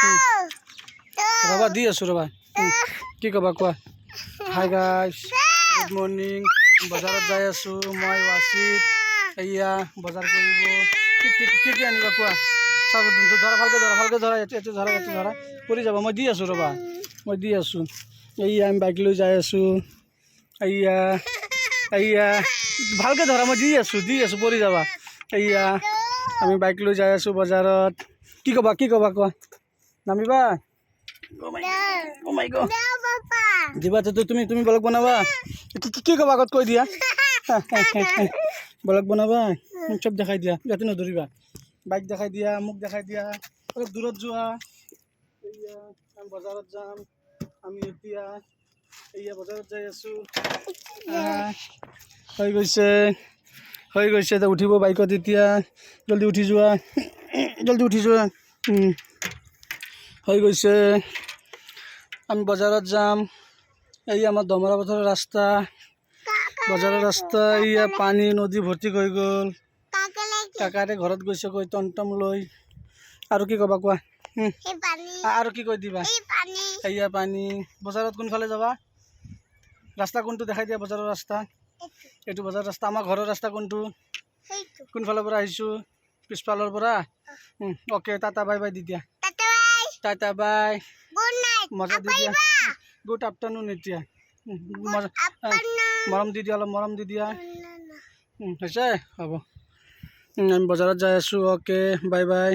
ৰ'বা দি আছোঁ ৰ'বা কি ক'বা কোৱা হাই গাইছ গুড মৰ্ণিং বজাৰত যাই আছোঁ মই ৱাচিত এয়া বজাৰ কৰিব কি আনিবা কোৱা চাব ধৰা ভালকৈ ধৰা এইটো ধৰা পৰি যাব মই দি আছোঁ ৰ'বা মই দি আছোঁ এয়া আমি বাইক লৈ যাই আছোঁ এয়া ভালকৈ ধৰা মই দি আছোঁ পৰি যাবা এয়া আমি বাইক লৈ যাই আছোঁ বজাৰত কি ক'বা কোৱা নামিবা অ' মাই গড দিবা তুমি ব্লগ বনাবা কি ক'বা আগত কৈ দিয়া ব্লগ বনাবা চব দেখাই দিয়া ইয়াতে নধৰিবা বাইক দেখাই দিয়া মোক দেখাই দিয়া অলপ দূৰত যোৱা এয়া আমি বজাৰত যাম আমি এতিয়া বজাৰত যাই আছোঁ হৈ গৈছে উঠিব বাইকত এতিয়া জলদি উঠি যোৱা হৈ গৈছে আমি বজাৰত যাম এই আমাৰ দমৰা পথৰ ৰাস্তা বজাৰৰ ৰাস্তা এয়া পানী নদী ভৰ্তি হৈ গ'ল কাকাৰে ঘৰত গৈছে কৈ টমটম লৈ আৰু কি ক'বা কোৱা আৰু কি কৈ দিবা এয়া পানী বজাৰত কোনফালে যাবা ৰাস্তা কোনটো দেখাই দিয়া বজাৰৰ ৰাস্তা এইটো বজাৰৰ ৰাস্তা আমাৰ ঘৰৰ ৰাস্তা কোনফালৰ পৰা আহিছোঁ পিছফালৰ পৰা okay tata bye by the দিয়া টাটা বাই মজা দি দিয়া গুড আফটাৰনুন এতিয়া মৰম দি দিয়া অলপ মৰম দি দিয়া হৈছে হ'ব আমি বজাৰত যাই আছোঁ অ'কে বাই বাই